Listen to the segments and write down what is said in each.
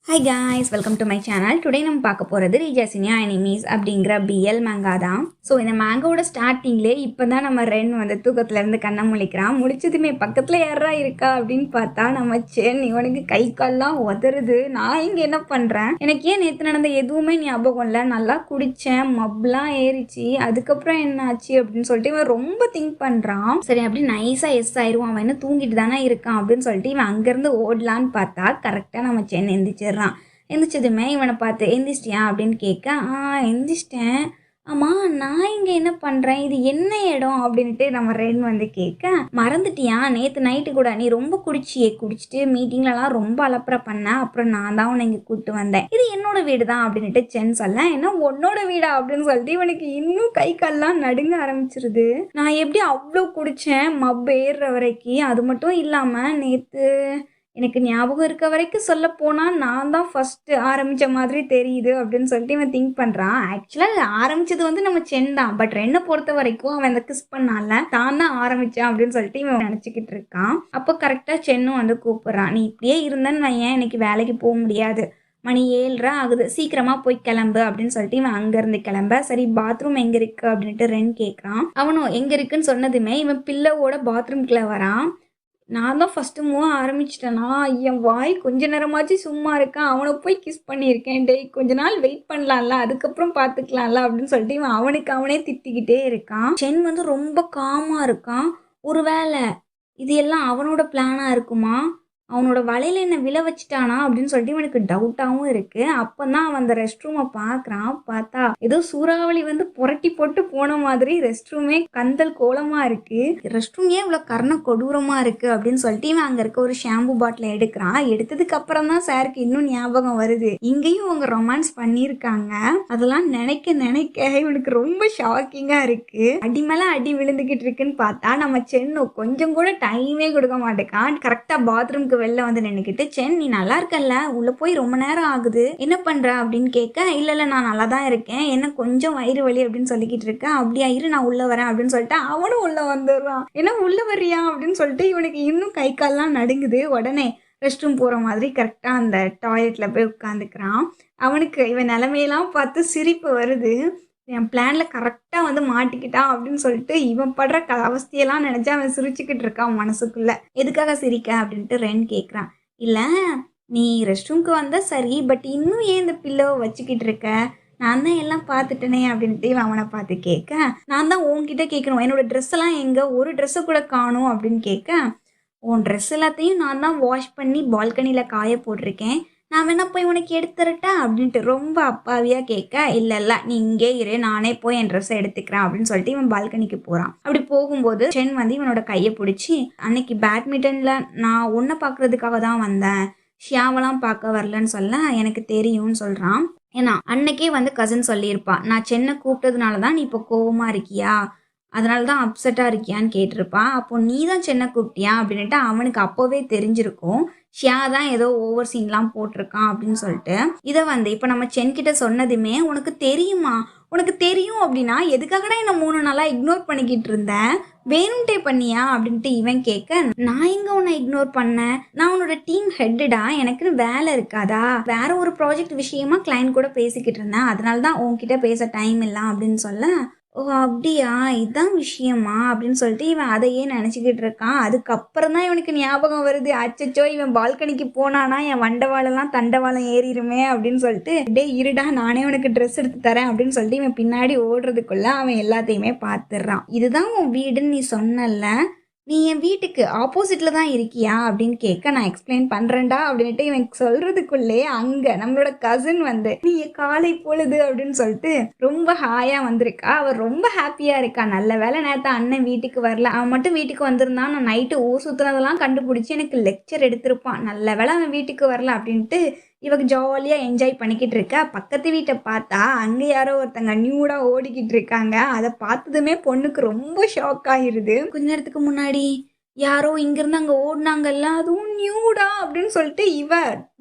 Hi guys, welcome to my channel. Today நம்ம பார்க்க போகிறது ரீஜாசினியா எனிமீஸ் அப்படிங்கிற பிஎல் மேங்கா தான். ஸோ இந்த மேங்கோட ஸ்டார்டிங்லேயே இப்போ தான் நம்ம ரென் வந்து தூக்கத்துலேருந்து கண்ணை முழிக்கிறான். முழிச்சதுமே பக்கத்தில் யாரா இருக்கா அப்படின்னு பார்த்தா நம்ம சென். இவனுக்கு கை கால்லாம் உதறுது. நான் இங்கே என்ன பண்ணுறேன், எனக்கு ஏன் நேற்று நடந்த எதுவுமே ஞாபகம் இல்லை, நல்லா குடித்தேன், மப்லாம் ஏறிச்சு, அதுக்கப்புறம் என்ன ஆச்சு அப்படின்னு சொல்லிட்டு இவன் ரொம்ப திங்க் பண்ணுறான். சரி அப்படி நைஸாக எஸ் ஆயிடுவான், அவன் என்ன தூங்கிட்டு தானே இருக்கான் அப்படின்னு சொல்லிட்டு இவன் அங்கேருந்து ஓடலான்னு பார்த்தா கரெக்டாக நம்ம சென் எந்திரிச்சிடுறான். எந்திரிச்சதுமே இவனை பார்த்து எந்திரிச்சிட்டியா அப்படின்னு கேட்க, எந்திரிச்சிட்டேன். ஆமாம், நான் இங்கே என்ன பண்ணுறேன், இது என்ன இடம் அப்படின்ட்டு நம்ம ரென் வந்து கேட்க, மறந்துட்டியா நேற்று நைட்டு கூட நீ ரொம்ப குடிச்சிட்டு மீட்டிங்லலாம் ரொம்ப அலப்பறை பண்ண, அப்புறம் நான் தான் உன்னை இங்கே கூப்பிட்டு வந்தேன், இது என்னோட வீடு தான் அப்படின்ட்டு சென் சொல்ல, என்ன உன்னோட வீடா அப்படின்னு சொல்லிட்டு இவனுக்கு இன்னும் கை கால்லாம் நடுங்க ஆரம்பிச்சிருது. நான் எப்படி அவ்வளோ குடித்தேன் மப் ஏறுற வரைக்கும், அது மட்டும் இல்லாமல் நேற்று எனக்கு ஞாபகம் இருக்க வரைக்கும் சொல்ல போனால் நான் தான் ஃபஸ்ட்டு ஆரம்பித்த மாதிரி தெரியுது அப்படின்னு சொல்லிட்டு இவன் திங்க் பண்ணுறான். ஆக்சுவலாக ஆரம்பித்தது வந்து நம்ம சென் தான், பட் ரென்னை பொறுத்த வரைக்கும் அவன் அந்த கிஸ் பண்ணால தான் ஆரம்பித்தான் அப்படின்னு சொல்லிட்டு இவன் நினச்சிக்கிட்டு இருக்கான். அப்போ கரெக்டாக சென்னும் வந்து கூப்பிட்றான். நீ இப்படியே இருந்தேன்னு வையன், இன்னைக்கு வேலைக்கு போக முடியாது, மணி 7:30 ஆகுது, சீக்கிரமாக போய் கிளம்பு அப்படின்னு சொல்லிட்டு இவன் அங்கேருந்து கிளம்ப. சரி பாத்ரூம் எங்கே இருக்குது அப்படின்ட்டு ரென் கேட்குறான். அவனும் எங்கே இருக்குன்னு சொன்னதுமே இவன் பில்லோட பாத்ரூம்குள்ளே வரான். நான் தான் ஃபஸ்ட்டு மூவ் ஆரம்பிச்சிட்டேனா, என் வாய் கொஞ்ச நேரமாச்சு சும்மா இருக்கான், அவனை போய் கிஸ் பண்ணியிருக்கேன், டேய் கொஞ்ச நாள் வெயிட் பண்ணலாம்ல, அதுக்கப்புறம் பார்த்துக்கலாம்ல அப்படின்னு சொல்லிட்டு இவன் அவனுக்கு அவனே திட்டிக்கிட்டே இருக்கான். சென் வந்து ரொம்ப காமாக இருக்கான். ஒருவேளை இது எல்லாம் அவனோட பிளானாக இருக்குமா, அவனோட வலையில் என்ன விழ வச்சுட்டானா அப்படின்னு சொல்லிட்டு இவனுக்கு டவுட்டாகவும் இருக்குது. அப்போ தான் அவன் அந்த ரெஸ்ட் ரூமை பார்க்குறான். பார்த்தா ஏதோ சூறாவளி வந்து புரட்டி போட்டு போன மாதிரி ரெஸ்ட் ரூமே கந்தல் கோலமாக இருக்குது. ரெஸ்ட் ரூம் ஏன் இவ்வளோ கர்ண கொடூரமாக இருக்குது அப்படின்னு சொல்லிட்டு இவன் அங்கே இருக்க ஒரு ஷாம்பு பாட்டிலை எடுக்கிறான். எடுத்ததுக்கு அப்புறம் தான் சாருக்கு இன்னும் ஞாபகம் வருது, இங்கேயும் அவங்க ரொமான்ஸ் பண்ணியிருக்காங்க. அதெல்லாம் நினைக்க இவனுக்கு ரொம்ப ஷாக்கிங்காக இருக்குது. அடி மேலே அடி விழுந்துக்கிட்டு இருக்குன்னு பார்த்தா நம்ம சென்னு கொஞ்சம் கூட டைமே கொடுக்க மாட்டேக்கான். கரெக்டாக பாத்ரூம்க்கு வெளில வந்து நின்றுக்கிட்டு, சென் நீ நல்லா இருக்கல்ல, உள்ள போய் ரொம்ப நேரம் ஆகுது, என்ன பண்ற அப்படின்னு கேட்க, இல்ல நான் நல்லா தான் இருக்கேன், என்ன கொஞ்சம் வயிறு வலி அப்படின்னு சொல்லிக்கிட்டு இருக்கேன். அப்படியா, இரு நான் உள்ள வரேன் அப்படின்னு சொல்லிட்டு அவனும் உள்ள வந்துடுறான். என்ன உள்ள வர்றியா அப்படின்னு சொல்லிட்டு இவனுக்கு இன்னும் கை கால்லாம் நடுங்குது. உடனே ரெஸ்ட் ரூம் போகிற மாதிரி கரெக்டாக அந்த டாய்லெட்டில் போய் உட்காந்துக்கிறான். அவனுக்கு இவன் நிலைமையெல்லாம் பார்த்து சிரிப்பு வருது. என் பிளானில் கரெக்டாக வந்து மாட்டிக்கிட்டான் அப்படின்னு சொல்லிட்டு இவன் படுற அவஸ்தையெல்லாம் நினச்சா அவன் சிரிச்சுக்கிட்டு இருக்கான் மனசுக்குள்ளே. எதுக்காக சிரிக்க அப்படின்ட்டு ரென் கேட்குறான். இல்லை நீ ரெஸ்ட் ரூம்க்கு வந்தால் சரி, பட் இன்னும் ஏன் இந்த பில்லோவை வச்சுக்கிட்டு இருக்க, நான் தான் எல்லாம் பார்த்துட்டேனே அப்படின்ட்டு இவன் அவனை பார்த்து கேட்க, நான் தான் உன்கிட்ட கேட்கணும், என்னோட ட்ரெஸ் எல்லாம் எங்கே, ஒரு ட்ரெஸ்ஸை கூட காணும் அப்படின்னு கேட்க, உன் ட்ரெஸ் எல்லாத்தையும் நான் தான் வாஷ் பண்ணி பால்கனியில் காய போட்டிருக்கேன், நான் வேணா போய் உனக்கு எடுத்துறட்டா அப்படின்ட்டு ரொம்ப அப்பாவியாக கேட்க, இல்லை நீ இங்கே இரு, நானே போய் என் ட்ரெஸ்ஸை எடுத்துக்கிறேன் அப்படின்னு சொல்லிட்டு இவன் பால்கனிக்கு போகிறான். அப்படி போகும்போது சென் வந்து இவனோட கையை பிடிச்சி, அன்னைக்கு பேட்மிண்டனில் நான் உன்னை பார்க்குறதுக்காக தான் வந்தேன், ஷியாவெல்லாம் பார்க்க வரலன்னு சொல்ல, எனக்கு தெரியும்னு சொல்கிறான். ஏன்னா அன்னைக்கே வந்து கசின் சொல்லியிருப்பான், நான் சென்னை கூப்பிட்டதுனால தான் நீ இப்போ கோவமாக இருக்கியா, அதனால தான் அப்செட்டாக இருக்கியான்னு கேட்டிருப்பான். அப்போ நீ தான் சென்னை கூப்பிட்டியா அப்படின்ட்டு அவனுக்கு அப்போவே தெரிஞ்சிருக்கும், ஷியா தான் ஏதோ ஓவர் சீன்லாம் போட்டிருக்கான் அப்படின்னு சொல்லிட்டு. இதை வந்து இப்போ நம்ம சென் கிட்ட சொன்னதுமே, உனக்கு தெரியுமா, உனக்கு தெரியும் அப்படின்னா எதுக்காகடா என்ன 3 நாளாக இக்னோர் பண்ணிக்கிட்டு இருந்தேன், வேணும்ட்டே பண்ணியா அப்படின்ட்டு இவன் கேட்க, நான் எங்கே உன்னை இக்னோர் பண்ணேன், நான் உன்னோட டீம் ஹெட்டுடா, எனக்குன்னு வேலை இருக்காதா, வேற ஒரு ப்ராஜெக்ட் விஷயமா கிளைண்ட் கூட பேசிக்கிட்டு இருந்தேன், அதனால தான் உன்கிட்ட பேச டைம் இல்லை அப்படின்னு சொல்ல, ஓ அப்படியா இதான் விஷயமா அப்படின்னு சொல்லிட்டு இவன் அதையே நினச்சிக்கிட்டு இருக்கான். அதுக்கப்புறம் தான் இவனுக்கு ஞாபகம் வருது, அச்சச்சோ இவன் பால்கனிக்கு போனானா என் வண்டவாளெல்லாம் தண்டவாளம் ஏறிடுமே அப்படின்னு சொல்லிட்டு, டே இருடா நானே உனக்கு ட்ரெஸ் எடுத்து தரேன் அப்படின்னு சொல்லிட்டு இவன் பின்னாடி ஓடுறதுக்குள்ள அவன் எல்லாத்தையுமே பார்த்துடுறான். இதுதான் உன் வீடுன்னு நீ சொன்னல, நீ என் வீட்டுக்கு ஆப்போசிட்டில் தான் இருக்கியா அப்படின்னு கேட்க, நான் எக்ஸ்பிளைன் பண்ணுறேன்டா அப்படின்ட்டு இவன் சொல்கிறதுக்குள்ளே அங்கே நம்மளோட கசின் வந்து, நீ காலை பொழுது அப்படின்னு சொல்லிட்டு ரொம்ப ஹாயாக வந்திருக்கா. அவள் ரொம்ப ஹாப்பியாக இருக்கா. நல்ல வேலை நேற்று அண்ணன் வீட்டுக்கு வரல, அவன் மட்டும் வீட்டுக்கு வந்திருந்தான், நான் நைட்டு ஊர் சுற்றுனதெல்லாம் கண்டுபிடிச்சி எனக்கு லெக்சர் எடுத்திருப்பான், நல்ல வேலை அவன் வீட்டுக்கு வரல அப்படின்ட்டு இவக்கு ஜாலியாக என்ஜாய் பண்ணிக்கிட்டு இருக்கா. பக்கத்து வீட்டை பார்த்தா அங்கே யாரோ ஒருத்தங்க நியூடாக ஓடிக்கிட்டு இருக்காங்க. அதை பார்த்ததுமே பொண்ணுக்கு ரொம்ப ஷாக் ஆகிருது. கொஞ்ச நேரத்துக்கு முன்னாடி யாரோ இங்கிருந்து அங்க ஓடுனாங்கல்ல, அதுவும் நியூடா அப்படின்னு சொல்லிட்டு இவ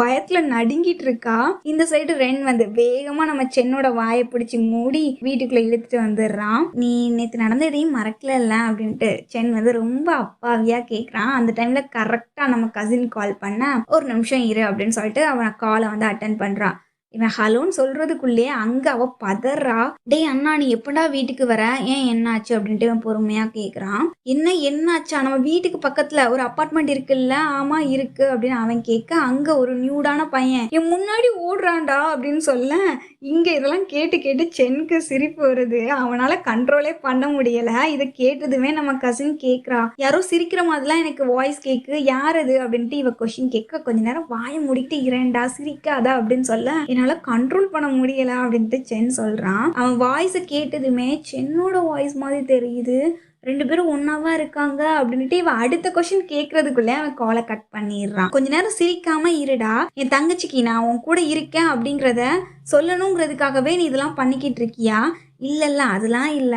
பயத்துல நடுங்கிட்டு இருக்கா. இந்த சைடு ரென் வந்து வேகமா நம்ம சென்னோட வாயை பிடிச்சி மூடி வீட்டுக்குள்ள இழுத்துட்டு வந்துடுறான். நீ நேத்து நடந்ததையும் மறக்கல அப்படின்ட்டு சென் வந்து ரொம்ப அப்பாவியா கேக்குறான். அந்த டைம்ல கரெக்டா நம்ம கசின் கால் பண்ண, ஒரு நிமிஷம் இரு அப்படின்னு சொல்லிட்டு அவன் காலை வந்து அட்டன் பண்றான். இவன் ஹலோன்னு சொல்றதுக்குள்ளேயே அங்க அவ பதறா. டேய் அண்ணா, நீ எப்படா வீட்டுக்கு வர? ஏன் என்னாச்சு அப்படின்ட்டு இவன் பொறுமையா கேக்குறான். என்னாச்சா? நம்ம வீட்டுக்கு பக்கத்துல ஒரு அப்பார்ட்மெண்ட் இருக்குல்ல? ஆமா இருக்கு அப்படின்னு அவன் கேட்க, அங்க ஒரு நியூடான பையன் என் முன்னாடி ஓடுறான்டா அப்படின்னு சொல்ல, இங்க இதெல்லாம் கேட்டு கேட்டு சென்னுக்கு சிரிப்பு வருது. அவனால கண்ட்ரோலே பண்ண முடியல. இதை கேட்டதுமே நம்ம கசின் கேக்குறா, யாரோ சிரிக்கிற மாதிரிலாம் எனக்கு வாய்ஸ் கேக்கு, யார் அது அப்படின்ட்டு இவ கொஸ்டின் கேட்க, கொஞ்ச நேரம் வாயை முடிக்கிட்டு இரண்டா சிரிக்காதா அப்படின்னு சொல்ல, என்னால கண்ட்ரோல் பண்ண முடியல அப்படின்ட்டு சென் சொல்றான். அவன் வாய்ஸை கேட்டதுமே சென்னோட வாய்ஸ் மாதிரி தெரியுது. 2 பேரும் ஒன்னாவா இருக்காங்க அப்படின்ட்டு இவன் அடுத்த கொஸ்டின் கேட்கறதுக்குள்ளே அவன் காலை கட் பண்ணிடுறான். கொஞ்ச நேரம் சிரிக்காம இருடா, என் தங்கச்சிக்கு நான் உன் கூட இருக்கேன் அப்படிங்கிறத சொல்லணுங்கிறதுக்காகவே நீ இதெல்லாம் பண்ணிக்கிட்டு இருக்கியா? இல்ல அதெல்லாம் இல்ல,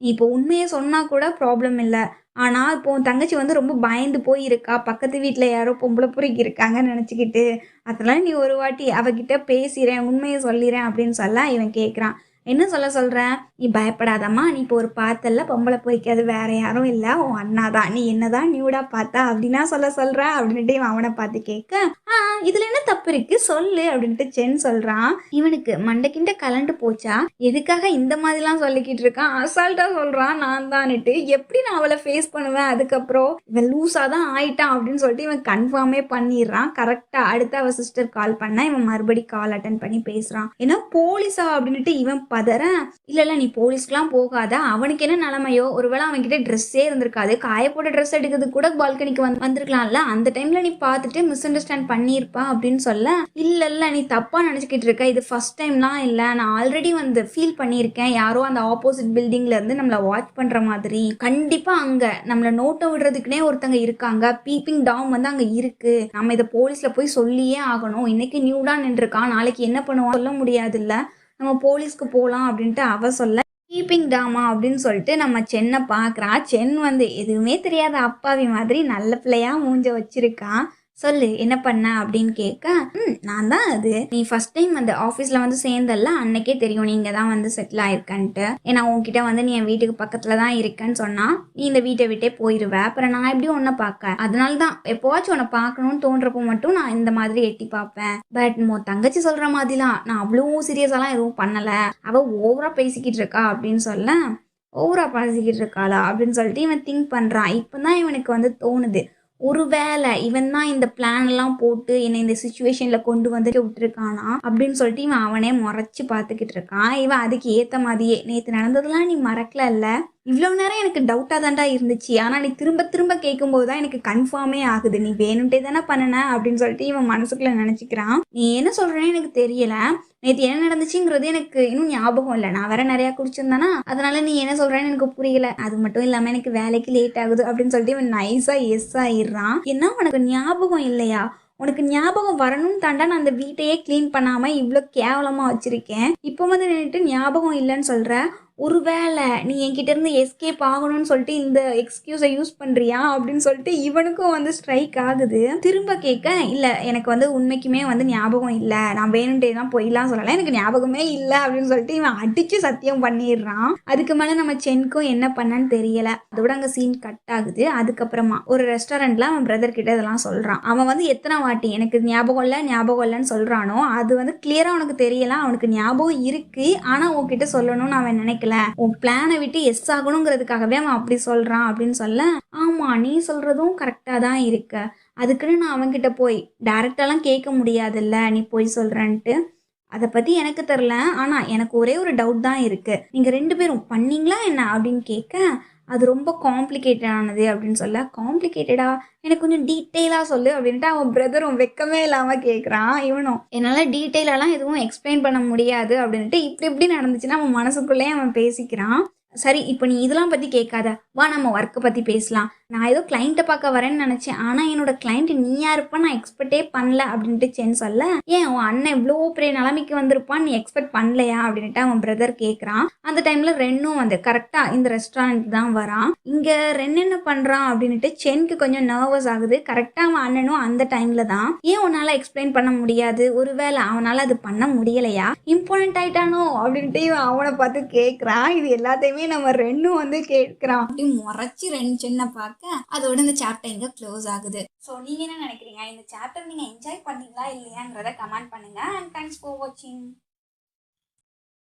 நீ இப்போ உண்மையை சொன்னா கூட ப்ராப்ளம் இல்லை. ஆனா இப்போ உன் தங்கச்சி வந்து ரொம்ப பயந்து போய் இருக்கா, பக்கத்து வீட்டுல யாரோ பொம்பளை புரிக்கு இருக்காங்கன்னு நினைச்சுக்கிட்டு. அதெல்லாம் நீ ஒரு வாட்டி அவகிட்ட பேசிறேன், உண்மையை சொல்லிறேன் அப்படின்னு சொல்ல இவன் கேட்குறான். என்ன சொல்ற? நீ பயப்படாதம்மா, நீ இப்போ ஒரு பார்த்தல்ல பொம்பளை பொய்க்கு, அது வேற யாரும் இல்லை, உன் அண்ணா தான். நீ என்னதான் நியூடா பார்த்தா அப்படின்னா சொல்ற அப்படின்ட்டு இவன் அவனை பார்த்து கேட்க, இதுல என்ன தப்பு இருக்கு சொல்லு அப்படின்ட்டு சென் சொல்றான். இவனுக்கு மண்டைக்கிட்ட கலண்டு போச்சா, எதுக்காக இந்த மாதிரிலாம் சொல்லிக்கிட்டு இருக்கான், அசால்ட்டா சொல்றான் நான் தான்ட்டு. எப்படி நான் அவளை ஃபேஸ் பண்ணுவேன்? அதுக்கப்புறம் இவன் லூஸா தான் ஆயிட்டான் அப்படின்னு சொல்லிட்டு இவன் கன்ஃபார்மே பண்ணிடுறான். கரெக்டா அடுத்து அவ சிஸ்டர் கால் பண்ணா இவன் மறுபடி கால் அட்டன் பண்ணி பேசுறான். ஏன்னா போலீஸா அப்படின்ட்டு இவன் பதற, இல்ல நீ போலீஸ்க்குலாம் போகாத, அவனுக்கு என்ன நிலைமையோ, ஒருவேளை அவன் கிட்ட ட்ரெஸ்ஸே இருந்திருக்காது, காய போட்ட ட்ரெஸ் எடுக்கிறதுக்கு கூட பால்கனிக்கு வந்திருக்கலாம்ல, அந்த டைம்ல நீ பார்த்துட்டு மிஸ் அண்டர்ஸ்டாண்ட் பண்ணியிருப்பா அப்படின்னு சொல்ல, இல்ல நீ தப்பா நினைச்சுக்கிட்டு இருக்க, இது ஃபர்ஸ்ட் டைம்லாம் இல்லை, நான் ஆல்ரெடி வந்து ஃபீல் பண்ணியிருக்கேன், யாரோ அந்த ஆப்போசிட் பில்டிங்ல இருந்து நம்மளை வாட்ச் பண்ற மாதிரி, கண்டிப்பா அங்க நம்மளை நோட்டை விடுறதுக்குனே ஒருத்தங்க இருக்காங்க, பீப்பிங் டாம் வந்து அங்க இருக்கு, நம்ம இதை போலீஸ்ல போய் சொல்லியே ஆகணும், இன்னைக்கு நியூடா நின்றுருக்கான், நாளைக்கு என்ன பண்ணுவான் சொல்ல முடியாது இல்ல, நம்ம போலீஸ்க்கு போகலாம் அப்படின்ட்டு அவ சொல்ல, கீப்பிங் டாமா அப்படின்னு சொல்லிட்டு நம்ம சென்னை பார்க்குறான். சென் வந்து எதுவுமே தெரியாத அப்பாவி மாதிரி நல்ல பிள்ளையா மூஞ்ச வச்சிருக்கான். சொல்லு என்ன பண்ண அப்படின்னு கேட்க, நான் தான் அது, நீ ஃபர்ஸ்ட் டைம் அந்த ஆஃபீஸில் வந்து சேர்ந்தல்ல, அன்னைக்கே தெரியும் நீங்க தான் வந்து செட்டில் ஆயிருக்கன்ட்டு. ஏன்னா உன்கிட்ட வந்து நீ என் வீட்டுக்கு பக்கத்துல தான் இருக்கேன்னு சொன்னா, நீ இந்த வீட்டை விட்டே போயிடுவ, அப்புறம் நான் எப்படி உன்னை பார்க்க, அதனால தான் எப்போவாச்சும் உன்னை பார்க்கணும்னு தோன்றப்போ மட்டும் நான் இந்த மாதிரி எட்டி பார்ப்பேன். பட் உன் தங்கச்சி சொல்ற மாதிரிலாம் நான் அவ்வளோ சீரியஸாலாம் எதுவும் பண்ணல, அவ ஓவரா பேசிக்கிட்டு இருக்கா அப்படின்னு சொல்ல, ஓவரா பேசிக்கிட்டு இருக்காளா அப்படின்னு சொல்லிட்டு இவன் திங்க் பண்றான். இப்பதான் இவனுக்கு வந்து தோணுது, ஒருவேளை இவன் தான் இந்த பிளான் எல்லாம் போட்டு என்னை இந்த சுச்சுவேஷன்ல கொண்டு வந்துட்டு விட்டுருக்கானா அப்படின்னு சொல்லிட்டு இவன் அவனே முறைச்சு பார்த்துக்கிட்டு இருக்கான். இவன் அதுக்கு ஏத்த மாதிரியே, நேற்று நடந்ததெல்லாம் நீ மறக்கல இல்ல, இவ்வளவு நேரம் எனக்கு டவுட்டா தான்டா இருந்துச்சு, ஆனா நீ திரும்ப திரும்ப கேட்கும்போது தான் எனக்கு கன்ஃபார்மே ஆகுது, நீ வேணும்ட்டே தானே பண்ணன அப்படின்னு சொல்லிட்டு இவன் மனசுக்குள்ள நினைச்சுக்கிறான். நீ என்ன சொல்றேன்னு எனக்கு தெரியல, நேற்று என்ன நடந்துச்சுங்கிறது எனக்கு இன்னும் ஞாபகம் இல்லை, நான் வேற நிறைய குடிச்சிருந்தானா, அதனால நீ என்ன சொல்றேன்னு எனக்கு புரியல, அது மட்டும் இல்லாம எனக்கு வேலைக்கு லேட் ஆகுது அப்படின்னு சொல்லிட்டு இவன் நைஸா எஸ் ஆயிடுறான். என்ன உனக்கு ஞாபகம் இல்லையா? உனக்கு ஞாபகம் வரணும்னு தாண்டா நான் அந்த வீட்டையே கிளீன் பண்ணாம இவ்வளோ கேவலமா வச்சிருக்கேன், இப்போ வந்து நின்றுட்டு ஞாபகம் இல்லைன்னு சொல்ற, ஒருவேளை நீ என்கிட்ட இருந்து எஸ்கேப் ஆகணும்னு சொல்லிட்டு இந்த எக்ஸ்கியூஸை யூஸ் பண்றியா அப்படின்னு சொல்லிட்டு இவனுக்கும் வந்து ஸ்ட்ரைக் ஆகுது. திரும்ப கேட்க, இல்ல எனக்கு வந்து உண்மைக்குமே வந்து ஞாபகம் இல்லை, நான் வேணும்ட்டே தான் போயிலாம் சொல்லலாம், எனக்கு ஞாபகமே இல்லை அப்படின்னு சொல்லிட்டு இவன் அடிச்சு சத்தியம் பண்ணிடுறான். அதுக்கு மேல நம்ம சென்க்கும் என்ன பண்ணன்னு தெரியல. அதோட அங்க சீன் கட் ஆகுது. அதுக்கப்புறமா ஒரு ரெஸ்டாரண்ட்ல அவன் பிரதர் கிட்ட இதெல்லாம் சொல்றான். அவன் வந்து எத்தனை வாட்டி எனக்கு ஞாபகம் இல்லைன்னு சொல்றானோ அது வந்து கிளியரா அவனுக்கு தெரியல, அவனுக்கு ஞாபகம் இருக்கு, ஆனா உன்கிட்ட சொல்லணும்னு அவன் நினைக்கல, உன் பிளானை விட்டு எஸ் ஆகணுங்கிறதுக்காகவே அவன் அப்படி சொல்றான் அப்படின்னு சொல்ல, ஆமா நீ சொல்றதும் கரெக்டா தான் இருக்கு, அதுக்குன்னு நான் அவன்கிட்ட போய் டைரக்டாலாம் கேட்க முடியாதுல்ல நீ போய் சொல்றேன்ட்டு, அதை பத்தி எனக்கு தெரில, ஆனா எனக்கு ஒரே ஒரு டவுட் தான் இருக்கு, நீங்க 2 பேரும் பண்ணீங்களா என்ன அப்படின்னு கேட்க, அது ரொம்ப காம்ப்ளிகேட்டட் ஆனது அப்படின்னு சொல்ல, காம்ப்ளிகேட்டடா எனக்கு கொஞ்சம் டீட்டெயிலாக சொல்லு அப்படின்ட்டு அவன் பிரதரும் வெக்கமே இல்லாமல் கேட்குறான். இவனும் என்னால் டீட்டெயிலெல்லாம் எதுவும் எக்ஸ்பிளைன் பண்ண முடியாது அப்படின்ட்டு இப்படி நடந்துச்சுன்னா அவன் மனசுக்குள்ளேயே அவன் பேசிக்கிறான். சரி இப்போ நீ இதெல்லாம் பற்றி கேட்காத, வா நம்ம ஒர்க்கை பற்றி பேசலாம், நான் ஏதோ கிளைண்ட்டை பார்க்க வரேன்னு நினச்சேன், ஆனால் என்னோட கிளைண்ட் நீயா இருப்பா நான் எக்ஸ்பெக்டே பண்ணல அப்படின்ட்டு சென் சொல்ல, ஏன் உன் அண்ணன் இவ்வளோ பெரிய நிலைமைக்கு வந்திருப்பான்னு நீ எக்ஸ்பெக்ட் பண்ணலையா அப்படின்ட்டு அவன் பிரதர் கேட்குறான். அந்த டைமில் ரென்னும் வந்து கரெக்டாக இந்த ரெஸ்டாரண்ட் தான் வரான். இங்கே ரென் என்ன பண்ணுறான் அப்படின்ட்டு சென்க்கு கொஞ்சம் நர்வஸ் ஆகுது. கரெக்டாக அவன் அண்ணனும் அந்த டைமில் தான், ஏன் உன்னால் எக்ஸ்பிளைன் பண்ண முடியாது, ஒருவேளை அவனால் அது பண்ண முடியலையா, இம்பார்ட்டன்ட் ஆயிட்டானோ அப்படின்ட்டு அவனை பார்த்து கேட்குறான். இது எல்லாத்தையுமே நம்ம ரென்னும் வந்து கேட்குறான். அப்படி முறைச்சி ரெண்டு சென்னை பார்க்க அதோட இந்த சாப்டர் இங்கே க்ளோஸ் ஆகுது. ஸோ நீங்கள் என்ன நினைக்கிறீங்க, இந்த சாப்டர் நீங்கள் என்ஜாய் பண்ணீங்களா இல்லையாங்கிறத கமெண்ட் பண்ணுங்கள். அண்ட் தேங்க்ஸ் ஃபார் வாட்சிங்.